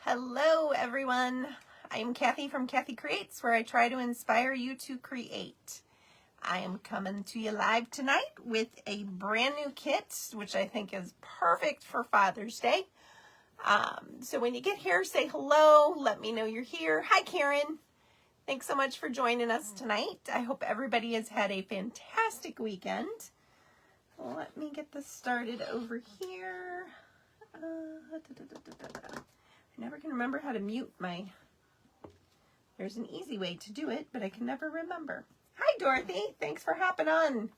Hello everyone, I am Kathy from Kathy Creates, where I try to inspire you to create. I am coming to you live tonight with a brand new kit, which I think is perfect for Father's Day. So when you get here, say hello, let me know you're here. Hi Karen, thanks so much for joining us tonight. I hope everybody has had a fantastic weekend. Let me get this started over here. I never can remember how to mute my, there's an easy way to do it, but I can never remember. Hi Dorothy, thanks for hopping on.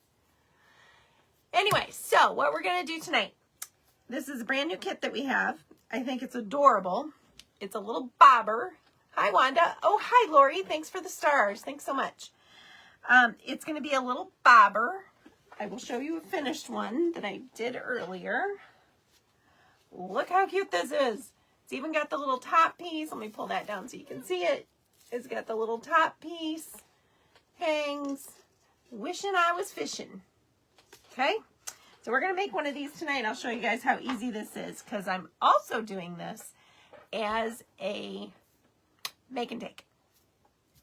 Anyway, so what we're gonna do tonight, this is a brand new kit that we have. I think it's adorable. It's a little bobber. Hi Wanda. Oh, hi Lori, thanks for the stars. Thanks so much. It's gonna be a little bobber. I will show you a finished one that I did earlier. Look how cute this is. It's even got the little top piece. Let me pull that down so you can see it. It's got the little top piece. Hangs. Wishing I was fishing. Okay? So we're going to make one of these tonight. I'll show you guys how easy this is, because I'm also doing this as a make and take.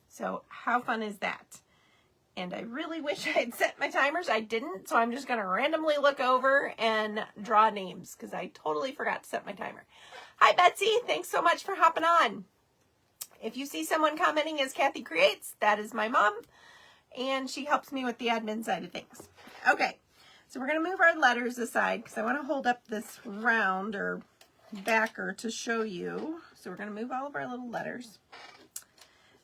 So how fun is that? And I really wish I had set my timers. I didn't, so I'm just going to randomly look over and draw names, because I totally forgot to set my timer. Hi, Betsy. Thanks so much for hopping on. If you see someone commenting as Kathy Creates, that is my mom, and she helps me with the admin side of things. Okay, so we're going to move our letters aside, because I want to hold up this round or backer to show you. So we're going to move all of our little letters.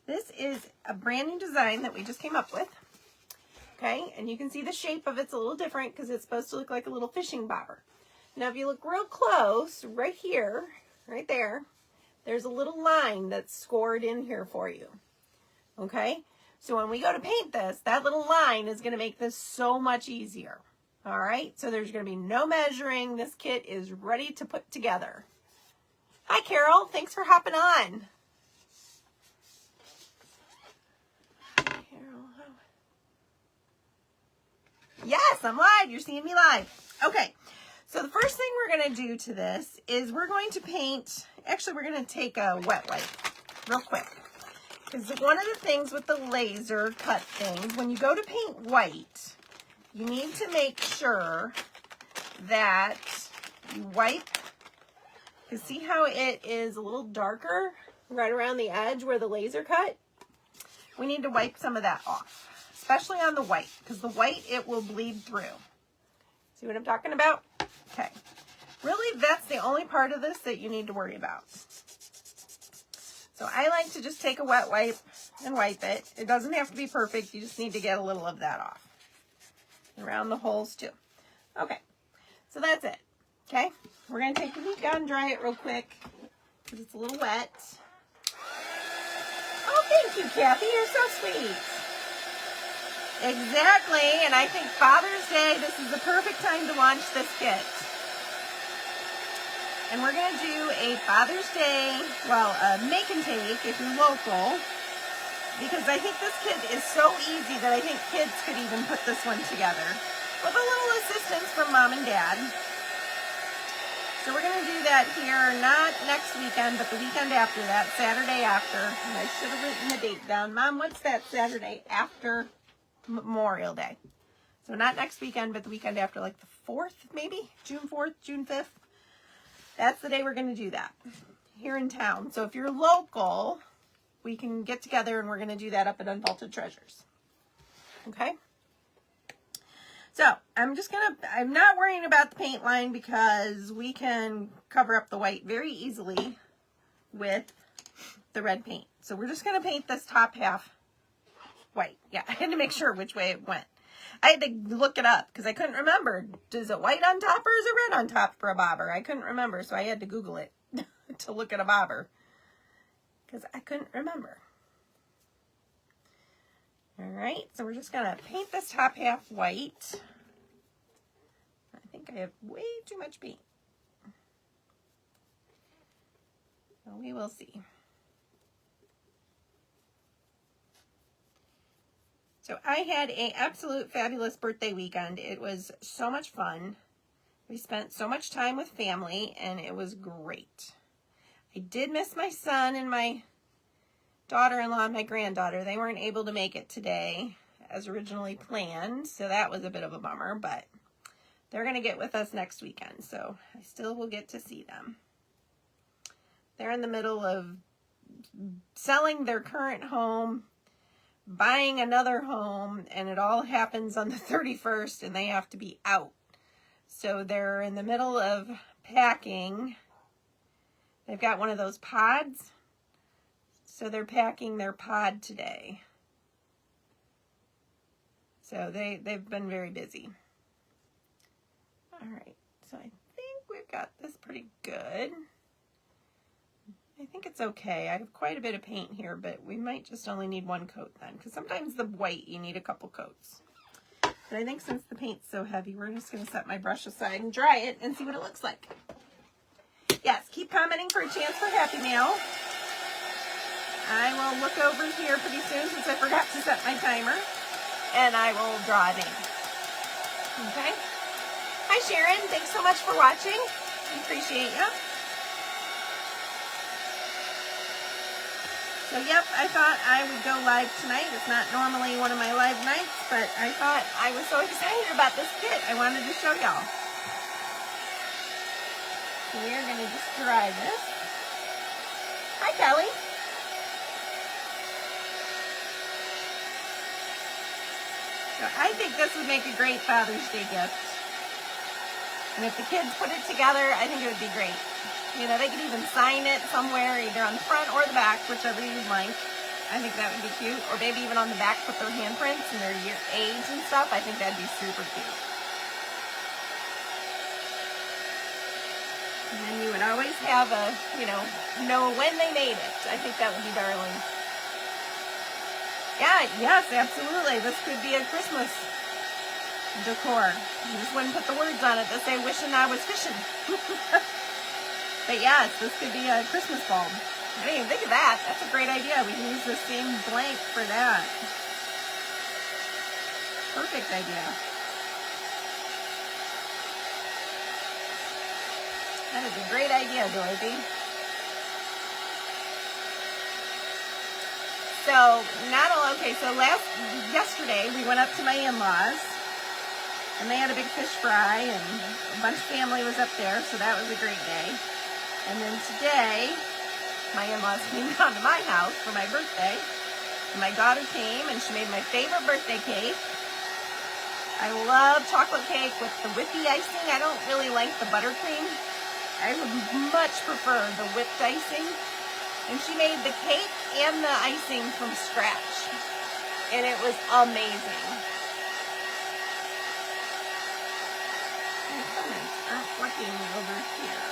This is a brand new design that we just came up with. Okay, and you can see the shape of it's a little different because it's supposed to look like a little fishing bobber. Now, if you look real close, right here, right there, there's a little line that's scored in here for you. Okay, so when we go to paint this, that little line is going to make this so much easier. All right, so there's going to be no measuring. This kit is ready to put together. Hi, Carol. Thanks for hopping on. Yes, I'm live. You're seeing me live. Okay, so the first thing we're going to do to this is we're going to paint, actually we're going to take a wet wipe real quick. Because one of the things with the laser cut things, when you go to paint white, you need to make sure that you wipe, because see how it is a little darker right around the edge where the laser cut? We need to wipe some of that off. Especially on the white, because the white, it will bleed through. See what I'm talking about? Okay. Really, that's the only part of this that you need to worry about. So I like to just take a wet wipe and wipe it. It doesn't have to be perfect. You just need to get a little of that off. Around the holes, too. Okay. So that's it. Okay. We're going to take the heat gun, dry it real quick, because it's a little wet. Oh, thank you, Kathy. You're so sweet. Exactly, and I think Father's Day, this is the perfect time to launch this kit. And we're going to do a Father's Day, well, a make and take if you're local, because I think this kit is so easy that I think kids could even put this one together with a little assistance from Mom and Dad. So we're going to do that here, not next weekend, but the weekend after that, Saturday after. And I should have written the date down. Mom, what's that Saturday after Memorial Day? So not next weekend, but the weekend after, like the 4th, maybe? June 4th, June 5th. That's the day we're going to do that here in town. So if you're local, we can get together and we're going to do that up at Unvaulted Treasures. Okay? So I'm not worrying about the paint line because we can cover up the white very easily with the red paint. So we're just going to paint this top half white. Yeah, I had to make sure which way it went. I had to look it up because I couldn't remember. Is it white on top or is it red on top for a bobber? I couldn't remember, so I had to Google it to look at a bobber because I couldn't remember. All right, so we're just going to paint this top half white. I think I have way too much paint. So we will see. So I had an absolute fabulous birthday weekend. It was so much fun. We spent so much time with family, and it was great. I did miss my son and my daughter-in-law and my granddaughter. They weren't able to make it today as originally planned, so that was a bit of a bummer, but they're going to get with us next weekend, so I still will get to see them. They're in the middle of selling their current home, buying another home, and it all happens on the 31st, and they have to be out. So they're in the middle of packing. They've got one of those pods, so they're packing their pod today. So they've been very busy. All right, so I think we've got this pretty good. I think it's okay. I have quite a bit of paint here, but we might just only need one coat then, because sometimes the white, you need a couple coats. But I think since the paint's so heavy, we're just going to set my brush aside and dry it and see what it looks like. Yes, keep commenting for a chance for Happy Mail. I will look over here pretty soon since I forgot to set my timer, and I will draw a name. Okay? Hi, Sharon. Thanks so much for watching. I appreciate you. So, yep, I thought I would go live tonight. It's not normally one of my live nights, but I thought I was so excited about this kit. I wanted to show y'all. So we are going to just dry this. Hi, Kelly. So I think this would make a great Father's Day gift. And if the kids put it together, I think it would be great. You know, they could even sign it somewhere, either on the front or the back, whichever you'd like. I think that would be cute. Or maybe even on the back, put their handprints and their year, age and stuff. I think that'd be super cute. And then you would always have a, know when they made it. I think that would be darling. Yeah, yes, absolutely. This could be a Christmas decor. You just wouldn't put the words on it that say, wishing I was fishing. But yes, this could be a Christmas bulb. I didn't even think of that. That's a great idea. We can use the same blank for that. Perfect idea. That is a great idea, Dorothy. So, yesterday we went up to my in-laws, and they had a big fish fry, and a bunch of family was up there, so that was a great day. And then today, my in-laws came down to my house for my birthday. And my daughter came, and she made my favorite birthday cake. I love chocolate cake with the whippy icing. I don't really like the buttercream. I would much prefer the whipped icing. And she made the cake and the icing from scratch. And it was amazing. My comments aren't working over here.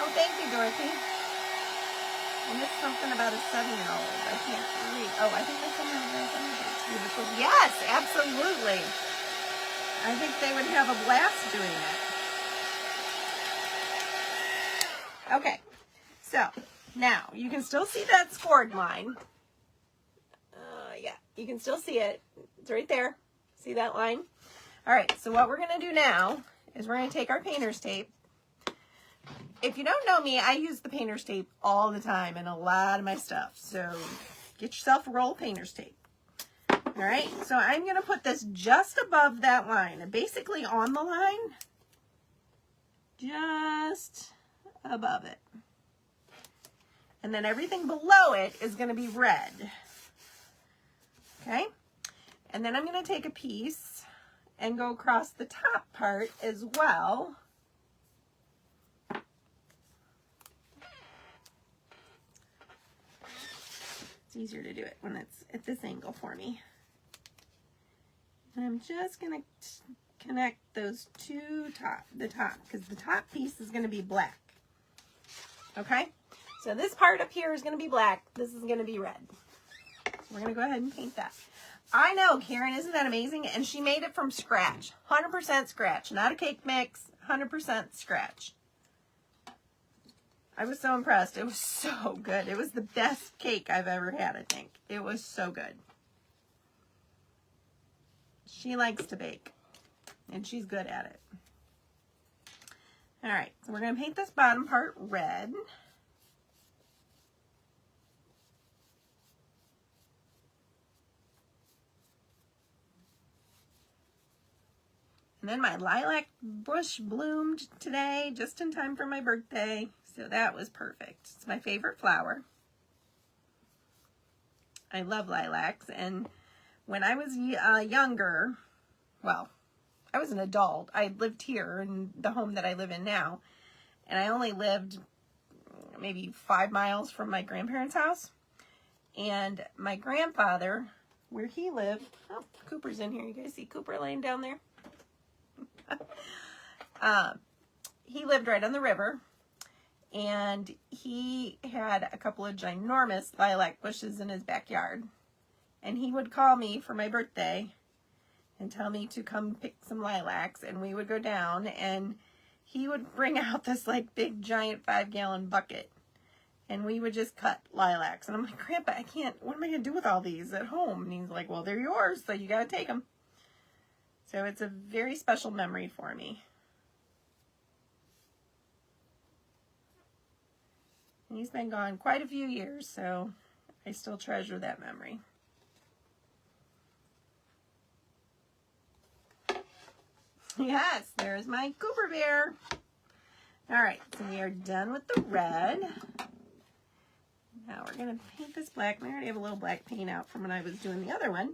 Oh, thank you, Dorothy. I missed something about a 7-year-old. I can't read. Oh, I think there's something about yes, absolutely. I think they would have a blast doing it. Okay, so now you can still see that scored line. Yeah, you can still see it. It's right there. See that line? All right, so what we're going to do now is we're going to take our painter's tape. If you don't know me, I use the painter's tape all the time in a lot of my stuff. So get yourself a roll of painter's tape. All right, so I'm going to put this just above that line, basically on the line, just above it. And then everything below it is going to be red. Okay, and then I'm going to take a piece and go across the top part as well. It's easier to do it when it's at this angle for me. And I'm just going to connect those two the top, because the top piece is going to be black. Okay? So this part up here is going to be black. This is going to be red. So we're going to go ahead and paint that. I know, Karen, isn't that amazing? And she made it from scratch. 100% scratch. Not a cake mix. 100% scratch. I was so impressed. It was so good. It was the best cake I've ever had, I think. It was so good. She likes to bake, and she's good at it. All right, so we're going to paint this bottom part red. And then my lilac bush bloomed today, just in time for my birthday. So that was perfect. It's my favorite flower. I love lilacs. And when I was younger, well, I was an adult. I lived here in the home that I live in now. And I only lived maybe 5 miles from my grandparents' house. And my grandfather, where he lived, oh, Cooper's in here. You guys see Cooper laying down there? He lived right on the river, and he had a couple of ginormous lilac bushes in his backyard. And he would call me for my birthday and tell me to come pick some lilacs, and we would go down, and he would bring out this like big giant 5-gallon bucket, and we would just cut lilacs. And I'm like, Grandpa, I can't, what am I going to do with all these at home? And he's like, well, they're yours, so you got to take them. So it's a very special memory for me. And he's been gone quite a few years, so I still treasure that memory. Yes, there's my Cooper bear. All right, so we are done with the red. Now we're going to paint this black. I already have a little black paint out from when I was doing the other one.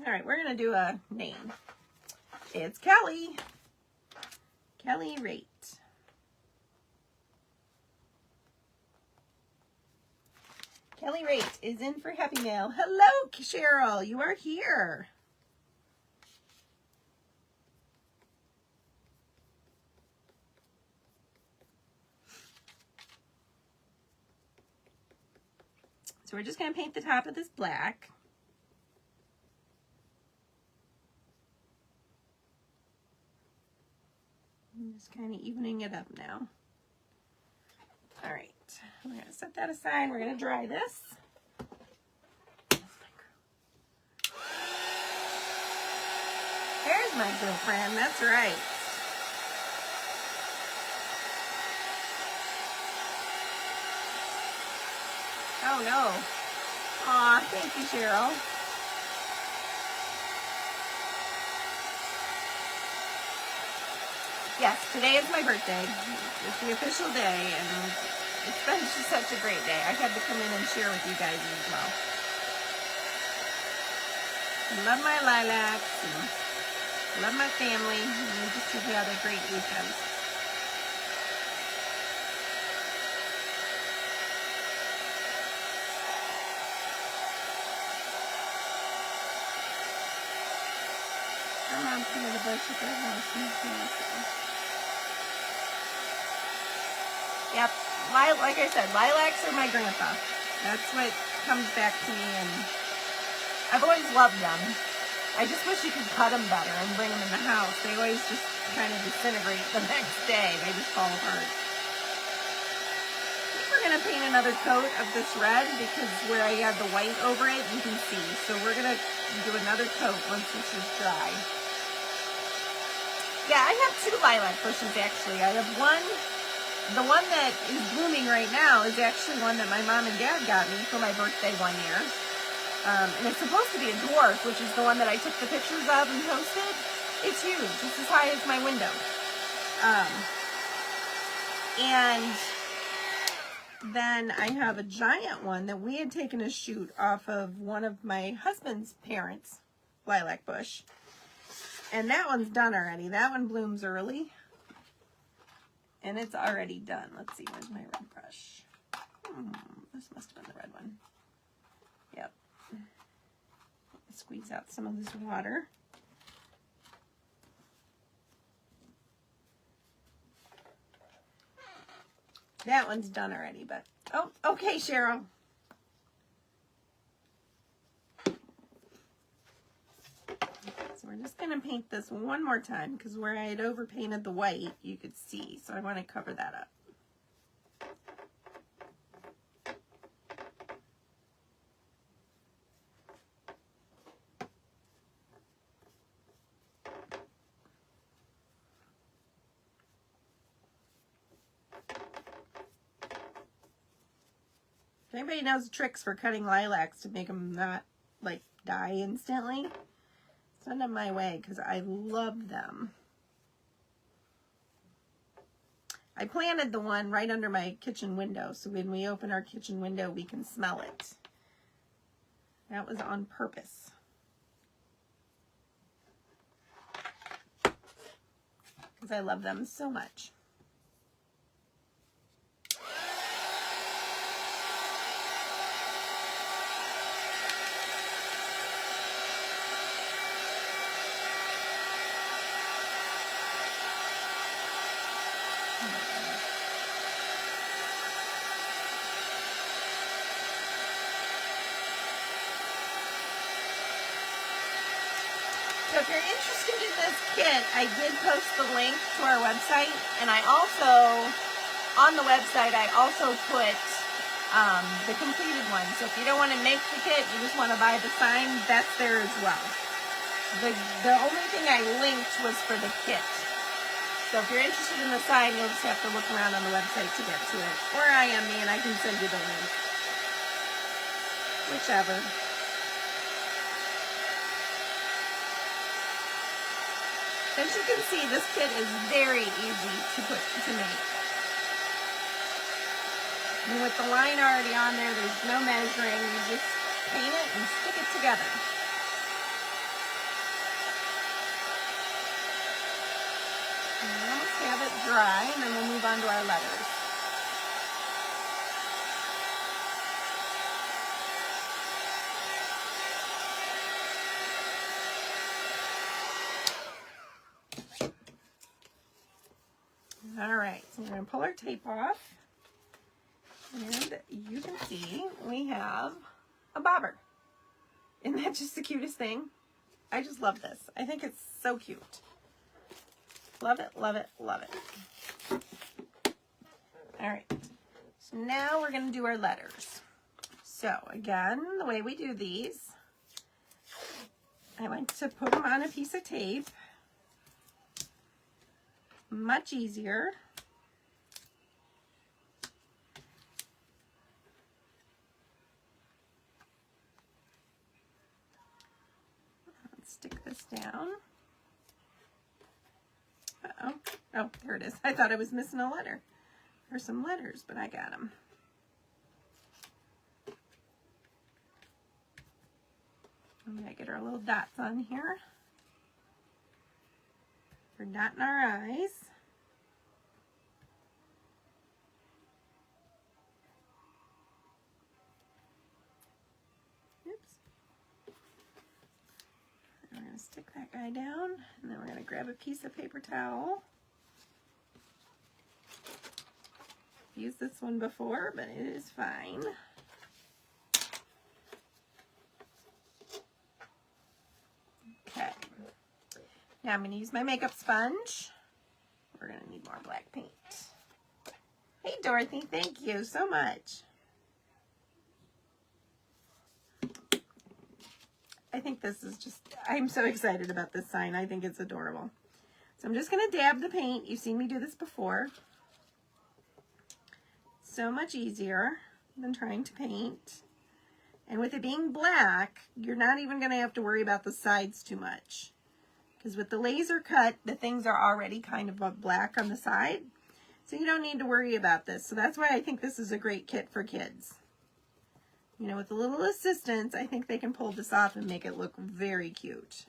All right, we're going to do a name. It's Kelly. Kelly Raitt. Kelly Raitt is in for Happy Mail. Hello, Cheryl. You are here. So we're just going to paint the top of this black. I'm just kind of evening it up now. All right, we're going to set that aside. We're going to dry this. There's my girlfriend. That's right. Oh no. Aw, thank you, Cheryl. Yes, today is my birthday. It's the official day, and it's been just such a great day. I had to come in and share with you guys as well. I love my lilacs, and love my family, and we just have had a great weekend. My mom painted a bush at their house. Yep, like I said, lilacs are my grandpa. That's what comes back to me, and I've always loved them. I just wish you could cut them better and bring them in the house. They always just kind of disintegrate the next day. They just fall apart. I think we're going to paint another coat of this red because where I had the white over it, you can see. So we're going to do another coat once this is dry. Yeah, I have 2 lilac bushes actually. I have one. The one that is blooming right now is actually one that my mom and dad got me for my birthday one year. And it's supposed to be a dwarf, which is the one that I took the pictures of and posted. It's huge. It's as high as my window. And then I have a giant one that we had taken a shoot off of one of my husband's parents' lilac bush. And that one's done already. That one blooms early. And it's already done. Let's see, where's my red brush? This must have been the red one. Yep. Squeeze out some of this water. That one's done already, but, oh, okay, Cheryl. So we're just going to paint this one more time because where I had overpainted the white, you could see. So I want to cover that up. If anybody knows tricks for cutting lilacs to make them not like die instantly, send them my way because I love them. I planted the one right under my kitchen window, so when we open our kitchen window, we can smell it. That was on purpose. Because I love them so much. So if you're interested in this kit, I did post the link to our website, and I also, on the website, I also put the completed one. So if you don't want to make the kit, you just want to buy the sign, that's there as well. The only thing I linked was for the kit. So if you're interested in the sign, you'll just have to look around on the website to get to it. Or IM me and I can send you the link. Whichever. As you can see, this kit is very easy to make. And with the line already on there, there's no measuring. You just paint it and stick it together. And we almost have it dry, and then we'll move on to our letters. All right, so we're going to pull our tape off. And you can see we have a bobber. Isn't that just the cutest thing? I just love this. I think it's so cute. Love it, love it, love it. All right, so now we're going to do our letters. So again, the way we do these, I like to put them on a piece of tape. Much easier. Let's stick this down. Uh-oh. Oh, there it is. I thought I was missing a letter. There's some letters, but I got them. I'm going to get our little dots on here. We're dotting our eyes. Oops. And we're going to stick that guy down, and then we're going to grab a piece of paper towel. Used this one before, but it is fine. Okay. Now I'm going to use my makeup sponge. We're going to need more black paint. Hey Dorothy, thank you so much. I think this is just, I'm so excited about this sign. I think it's adorable. So I'm just going to dab the paint. You've seen me do this before. So much easier than trying to paint. And with it being black, you're not even going to have to worry about the sides too much. Because with the laser cut, the things are already kind of black on the side. So you don't need to worry about this. So that's why I think this is a great kit for kids. You know, with a little assistance, I think they can pull this off and make it look very cute.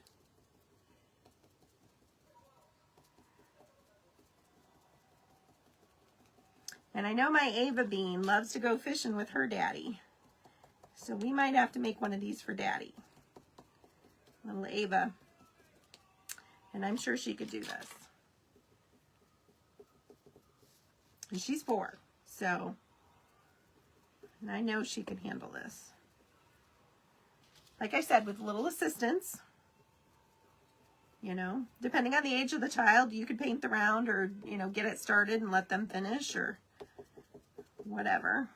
And I know my Ava Bean loves to go fishing with her daddy. So we might have to make one of these for Daddy. Little Ava. And I'm sure she could do this. And she's 4, so, and I know she can handle this. Like I said, with a little assistance, you know, depending on the age of the child, you could paint the round or, you know, get it started and let them finish or whatever.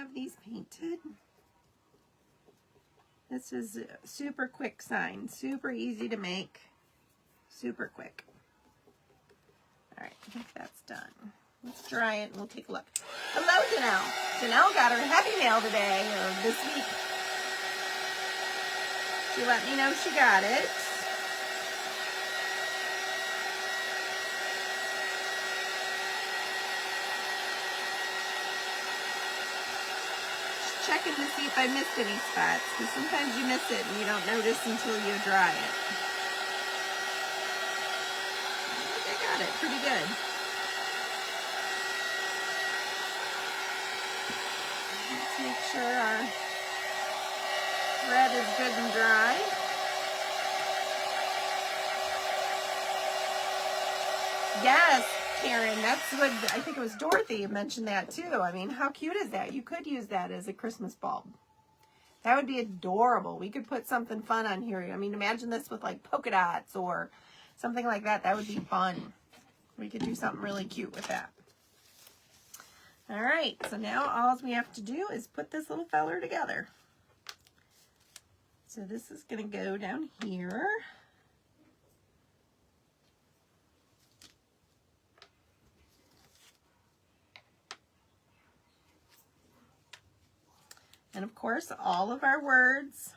have these painted. This is a super quick sign, super easy to make, super quick. All right, I think that's done. Let's dry it and we'll take a look. Hello, Janelle. Janelle got her Happy Mail today, or this week. She let me know she got it. Just checking to see if I missed any spots, because sometimes you miss it and you don't notice until you dry it. I think I got it pretty good. Let's make sure our thread is good and dry. Yes, Karen, that's what, I think it was Dorothy who mentioned that too. I mean, how cute is that? You could use that as a Christmas bulb. That would be adorable. We could put something fun on here. I mean, imagine this with like polka dots or something like that. That would be fun. We could do something really cute with that. All right, so now all we have to do is put this little feller together. So this is going to go down here. And of course, all of our words,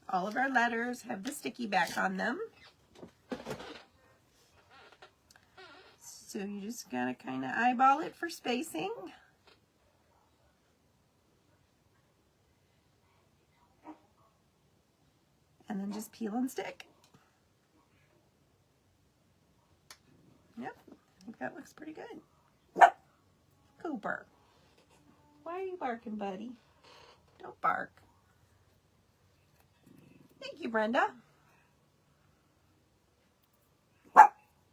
all of our letters have the sticky back on them. So you just gotta kind of eyeball it for spacing. And then just peel and stick. Yep, I think that looks pretty good. Cooper, why are you barking, buddy? Don't bark. Thank you, Brenda.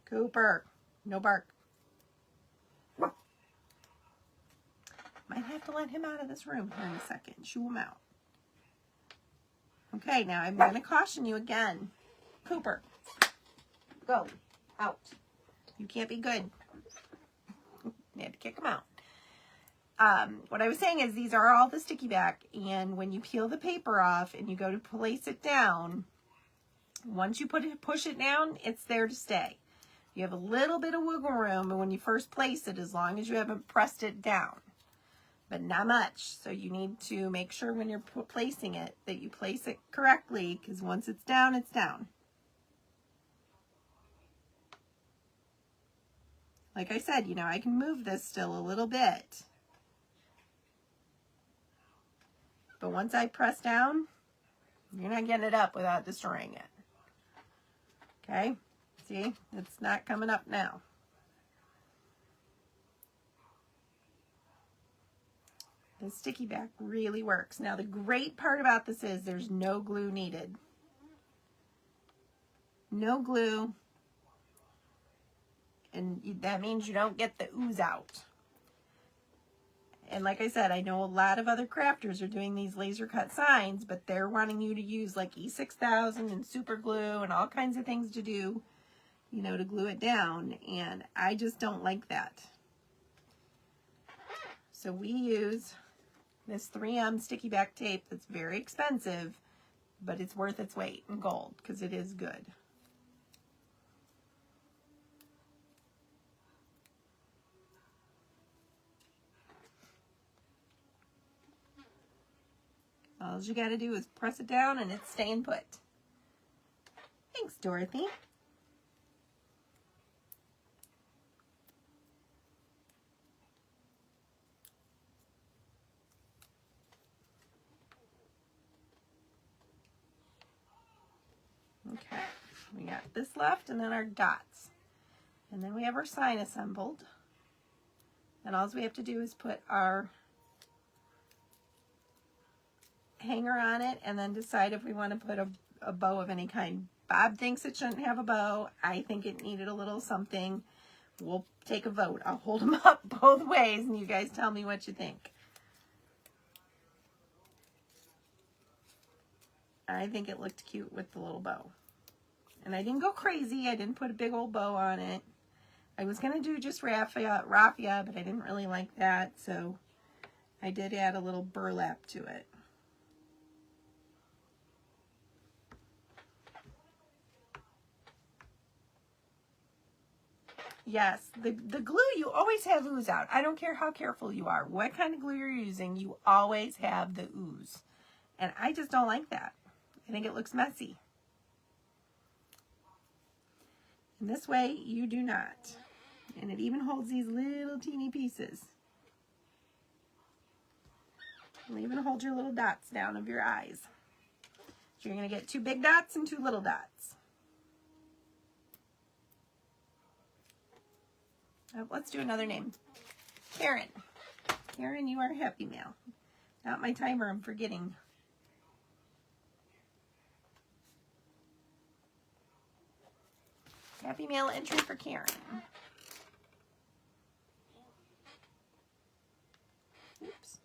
Cooper, no bark. Might have to let him out of this room here in a second. Shoo him out. Okay, now I'm going to caution you again. Cooper, go. Out. You can't be good. You had to kick him out. What I was saying is these are all the sticky back, and when you peel the paper off and you go to place it down, once you push it down, it's there to stay. You have a little bit of wiggle room when you first place it, as long as you haven't pressed it down, but not much. So you need to make sure when you're placing it that you place it correctly, because once it's down, it's down. Like I said, you know, I can move this still a little bit. But once I press down, you're not getting it up without destroying it. Okay? See? It's not coming up now. The sticky back really works. Now, the great part about this is there's no glue needed. No glue. And that means you don't get the ooze out. And like I said, I know a lot of other crafters are doing these laser cut signs, but they're wanting you to use like E6000 and super glue and all kinds of things to do, you know, to glue it down. And I just don't like that. So we use this 3M sticky back tape that's very expensive, but it's worth its weight in gold because it is good. All you got to do is press it down and it's staying put. Thanks, Dorothy. Okay, we got this left and then our dots. And then we have our sign assembled. And all we have to do is put our hanger on it and then decide if we want to put a bow of any kind. Bob thinks it shouldn't have a bow. I think it needed a little something. We'll take a vote. I'll hold them up both ways and you guys tell me what you think. I think it looked cute with the little bow. And I didn't go crazy. I didn't put a big old bow on it. I was going to do just raffia, but I didn't really like that. So I did add a little burlap to it. Yes, the glue, you always have ooze out. I don't care how careful you are. What kind of glue you're using, you always have the ooze. And I just don't like that. I think it looks messy. And this way, you do not. And it even holds these little teeny pieces. It'll even hold your little dots down of your eyes. So you're going to get 2 big dots and 2 little dots. Let's do another name. Karen. Karen, you are a Happy Mail. Not my timer, I'm forgetting. Happy Mail entry for Karen. Oops.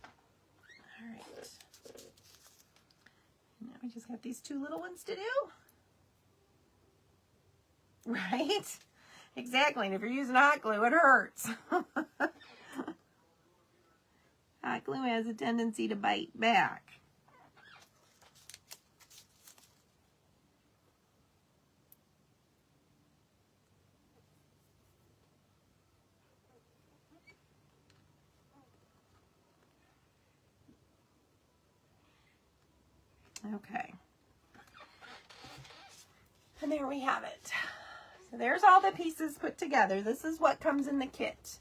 All right. Now we just got these 2 little ones to do. Right? Exactly. And if you're using hot glue, it hurts. Hot glue has a tendency to bite back. Okay. And there we have it. So there's all the pieces put together. This is what comes in the kit.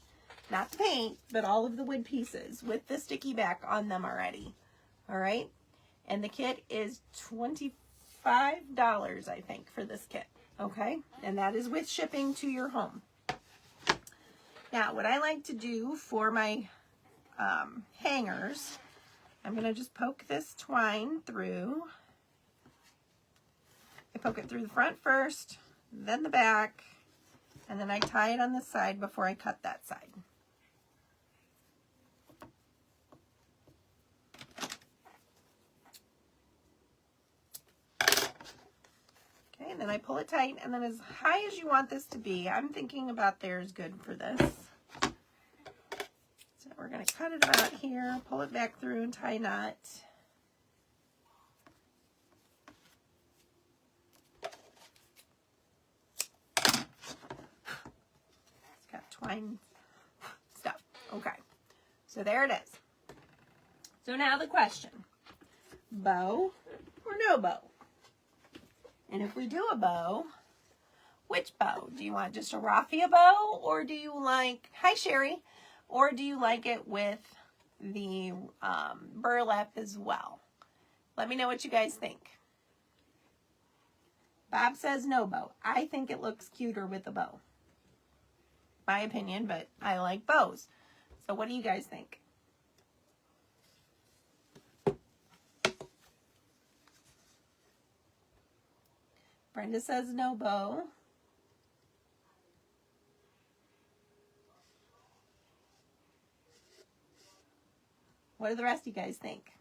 Not the paint, but all of the wood pieces with the sticky back on them already. All right. And the kit is $25, I think, for this kit. Okay. And that is with shipping to your home. Now, what I like to do for my hangers, I'm going to just poke this twine through. I poke it through the front first, then the back, and then I tie it on the side before I cut that side. Okay, and then I pull it tight, and then as high as you want this to be, I'm thinking about there is good for this. So we're going to cut it about here, pull it back through and tie a knot. Twine stuff. Okay, so there it is. So now the question, bow or no bow? And if we do a bow, which bow? Do you want just a raffia bow, or do you like, hi Sherry, or do you like it with the burlap as well? Let me know what you guys think. Bob says no bow. I think it looks cuter with a bow. My opinion, but I like bows. So what do you guys think? Brenda says no bow. What do the rest of you guys think?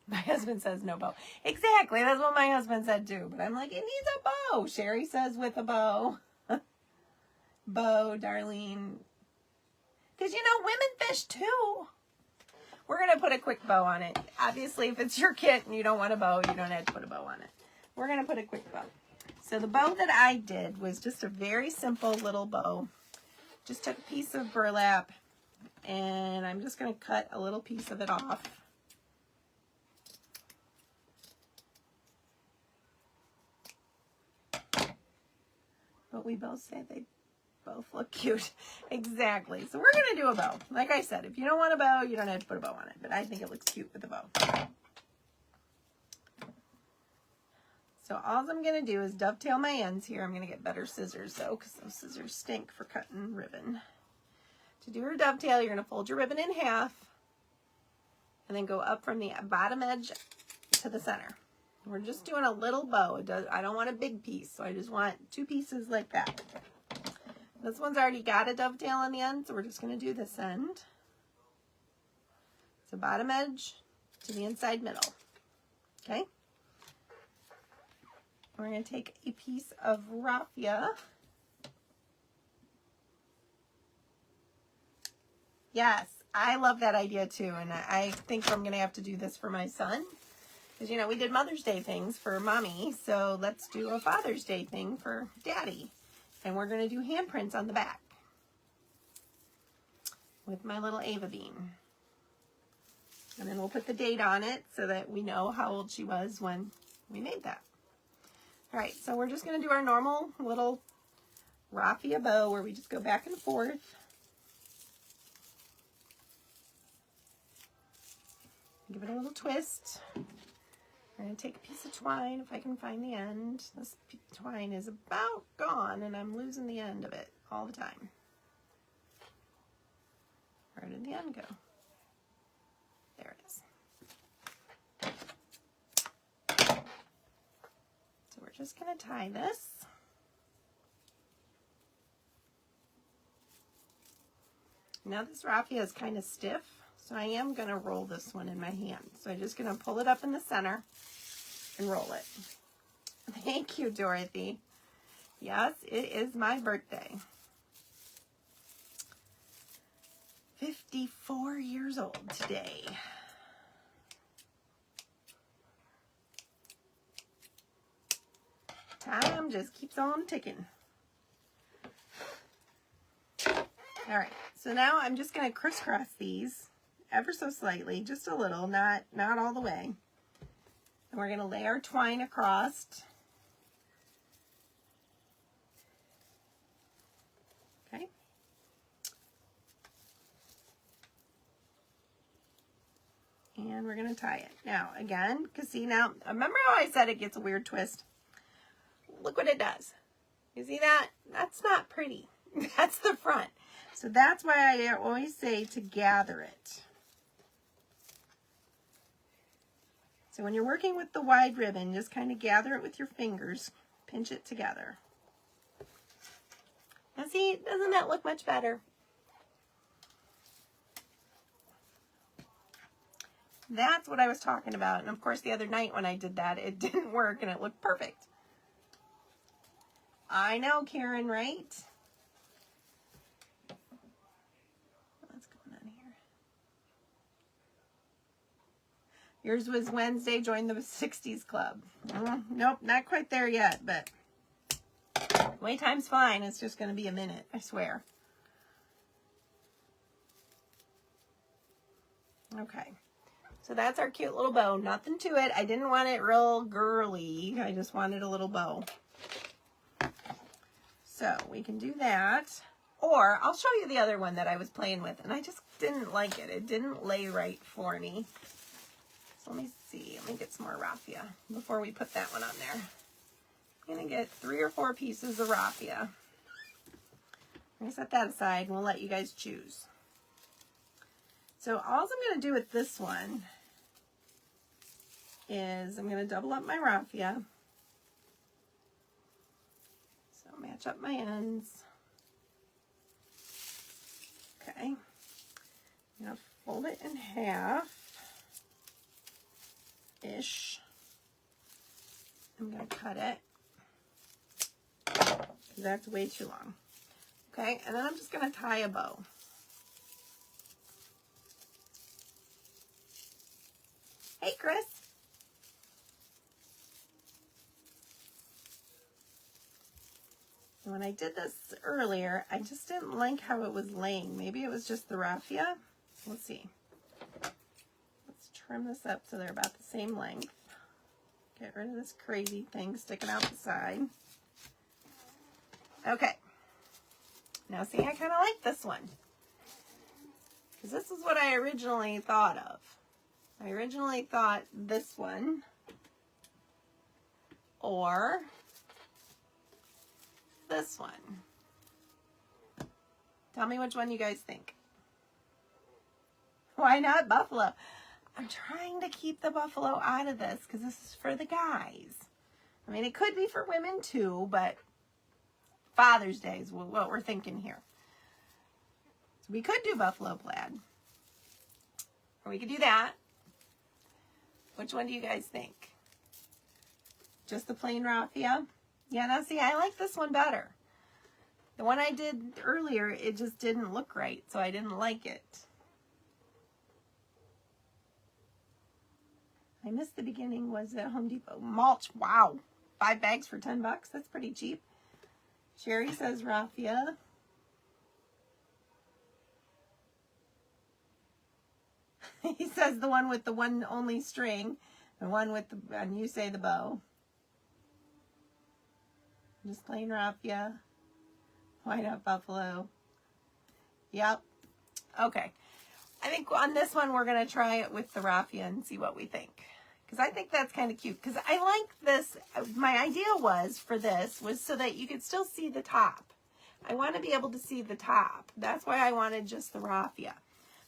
My husband says no bow. Exactly. That's what my husband said too. But I'm like, it needs a bow. Sherry says with a bow. Bow, Darlene. Because, you know, women fish too. We're going to put a quick bow on it. Obviously, if it's your kit and you don't want a bow, you don't have to put a bow on it. We're going to put a quick bow. So the bow that I did was just a very simple little bow. Just took a piece of burlap and I'm just going to cut a little piece of it off. But we both say they both look cute. Exactly. So we're going to do a bow. Like I said, if you don't want a bow, you don't have to put a bow on it. But I think it looks cute with a bow. So all I'm going to do is dovetail my ends here. I'm going to get better scissors though, because those scissors stink for cutting ribbon. To do your dovetail, you're going to fold your ribbon in half and then go up from the bottom edge to the center. We're just doing a little bow. I don't want a big piece, so I just want 2 pieces like that. This one's already got a dovetail on the end, so we're just going to do this end. So bottom edge to the inside middle. Okay. We're going to take a piece of raffia. Yes, I love that idea too, and I think I'm going to have to do this for my son. Because, you know, we did Mother's Day things for Mommy, so let's do a Father's Day thing for Daddy. And we're going to do handprints on the back with my little Ava bean. And then we'll put the date on it so that we know how old she was when we made that. All right, so we're just going to do our normal little raffia bow where we just go back and forth. Give it a little twist. I'm going to take a piece of twine if I can find the end. This twine is about gone and I'm losing the end of it all the time. Where did the end go? There it is. So we're just going to tie this. Now this raffia is kind of stiff, so I am going to roll this one in my hand. So I'm just going to pull it up in the center and roll it. Thank you, Dorothy. Yes, it is my birthday. 54 years old today. Time just keeps on ticking. All right, so now I'm just going to crisscross these ever so slightly, just a little, not all the way. And we're going to lay our twine across. Okay. And we're going to tie it. Now, again, because see now, remember how I said it gets a weird twist? Look what it does. You see that? That's not pretty. That's the front. So that's why I always say to gather it. So when you're working with the wide ribbon, just kind of gather it with your fingers, pinch it together. Now see, doesn't that look much better? That's what I was talking about. And of course the other night when I did that, it didn't work and it looked perfect. I know, Karen, right? What's going on here? Yours was Wednesday, join the 60s club. Nope, not quite there yet, but wait time's fine. It's just going to be a minute, I swear. Okay, so that's our cute little bow. Nothing to it. I didn't want it real girly. I just wanted a little bow. So we can do that. Or I'll show you the other one that I was playing with, and I just didn't like it. It didn't lay right for me. So let me see. Let me get some more raffia before we put that one on there. I'm going to get 3 or 4 pieces of raffia. I'm going to set that aside, and we'll let you guys choose. So all I'm going to do with this one is I'm going to double up my raffia. So match up my ends. Okay. I'm going to fold it in half-ish. I'm going to cut it. That's way too long. Okay, and then I'm just going to tie a bow. Hey, Chris. When I did this earlier, I just didn't like how it was laying. Maybe it was just the raffia. Let's see. Let's trim this up so they're about the same length. Get rid of this crazy thing sticking out the side. Okay. Now see, I kind of like this one. Because this is what I originally thought of. I originally thought this one. Or this one. Tell me which one you guys think. Why not buffalo? I'm trying to keep the buffalo out of this because this is for the guys. I mean, it could be for women too, but Father's Day is what we're thinking here. So we could do buffalo plaid. Or we could do that. Which one do you guys think? Just the plain raffia. Yeah, now see, I like this one better. The one I did earlier, it just didn't look right, so I didn't like it. I missed the beginning. Was at Home Depot. Mulch, wow. 5 bags for $10. That's pretty cheap. Sherry says raffia. He says the one with the one only string. The one with the, and you say the bow. Just plain raffia. Why not buffalo? Yep. Okay. I think on this one we're going to try it with the raffia and see what we think. Because I think that's kind of cute. Because I like this. My idea was for this was so that you could still see the top. I want to be able to see the top. That's why I wanted just the raffia.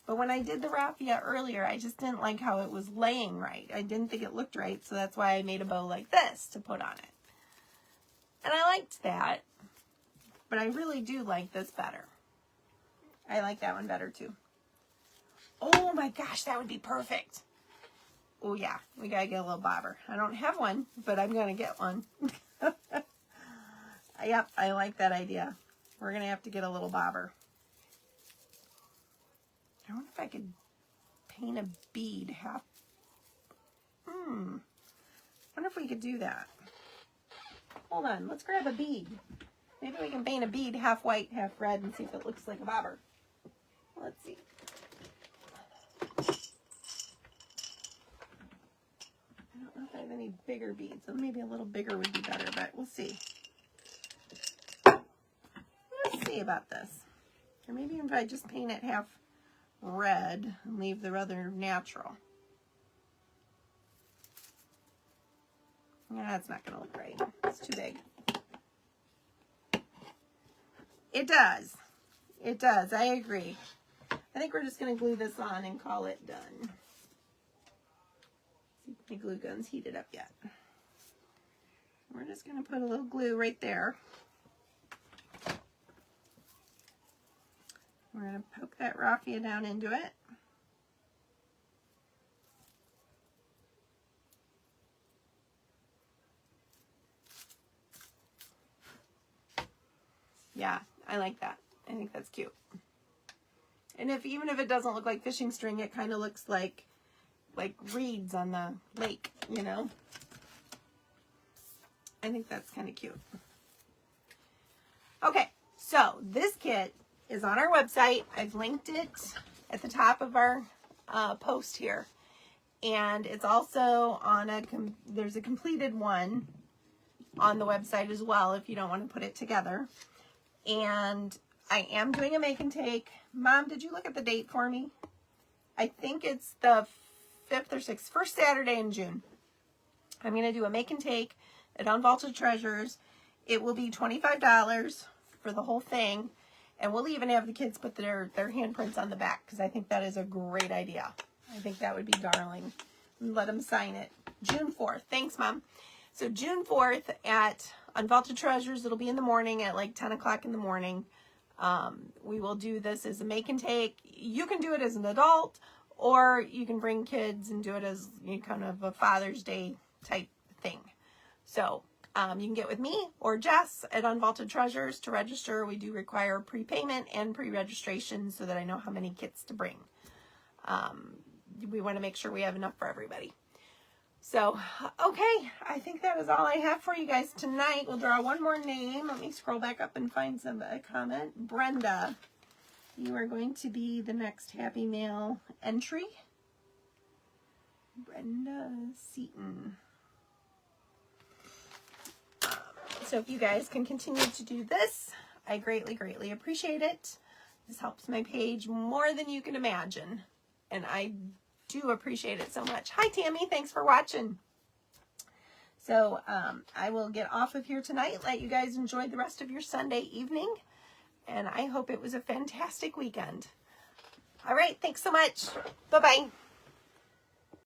But when I did the raffia earlier, I just didn't like how it was laying right. I didn't think it looked right. So that's why I made a bow like this to put on it. And I liked that. But I really do like this better. I like that one better too. Oh my gosh, that would be perfect. Oh yeah, we gotta get a little bobber. I don't have one, but I'm gonna get one. Yep, I like that idea. We're gonna have to get a little bobber. I wonder if I could paint a bead half. Wonder if we could do that. Hold on, let's grab a bead. Maybe we can paint a bead half white, half red and see if it looks like a bobber. Let's see. I don't know if I have any bigger beads, so maybe a little bigger would be better, but we'll see. Let's see about this. Or maybe if I just paint it half red and leave the other natural. Yeah, that's not going to look right. It's too big. It does. It does. I agree. I think we're just going to glue this on and call it done. See if my glue gun's heated up yet. We're just going to put a little glue right there. We're going to poke that raffia down into it. Yeah, I like that. I think that's cute. And even if it doesn't look like fishing string, it kind of looks like reeds on the lake, you know? I think that's kind of cute. Okay, so this kit is on our website. I've linked it at the top of our post here. And it's also on there's a completed one on the website as well if you don't want to put it together. And I am doing a make and take. Mom, did you look at the date for me? I think it's the 5th or 6th, first Saturday in June. I'm going to do a make and take at Unvaulted Treasures. It will be $25 for the whole thing. And we'll even have the kids put their handprints on the back because I think that is a great idea. I think that would be darling. And let them sign it. June 4th. Thanks, Mom. So June 4th at Unvaulted Treasures. It'll be in the morning at like 10 o'clock in the morning. We will do this as a make and take. You can do it as an adult, or you can bring kids and do it as kind of a Father's Day type thing. So you can get with me or Jess at Unvaulted Treasures to register. We do require prepayment and pre-registration so that I know how many kits to bring. We want to make sure we have enough for everybody. So, okay, I think that is all I have for you guys tonight. We'll draw one more name. Let me scroll back up and find a comment. Brenda, you are going to be the next Happy Mail entry. Brenda Seaton. So if you guys can continue to do this, I greatly, greatly appreciate it. This helps my page more than you can imagine. And I do appreciate it so much. Hi, Tammy. Thanks for watching. So I will get off of here tonight. Let you guys enjoy the rest of your Sunday evening. And I hope it was a fantastic weekend. All right. Thanks so much. Bye-bye.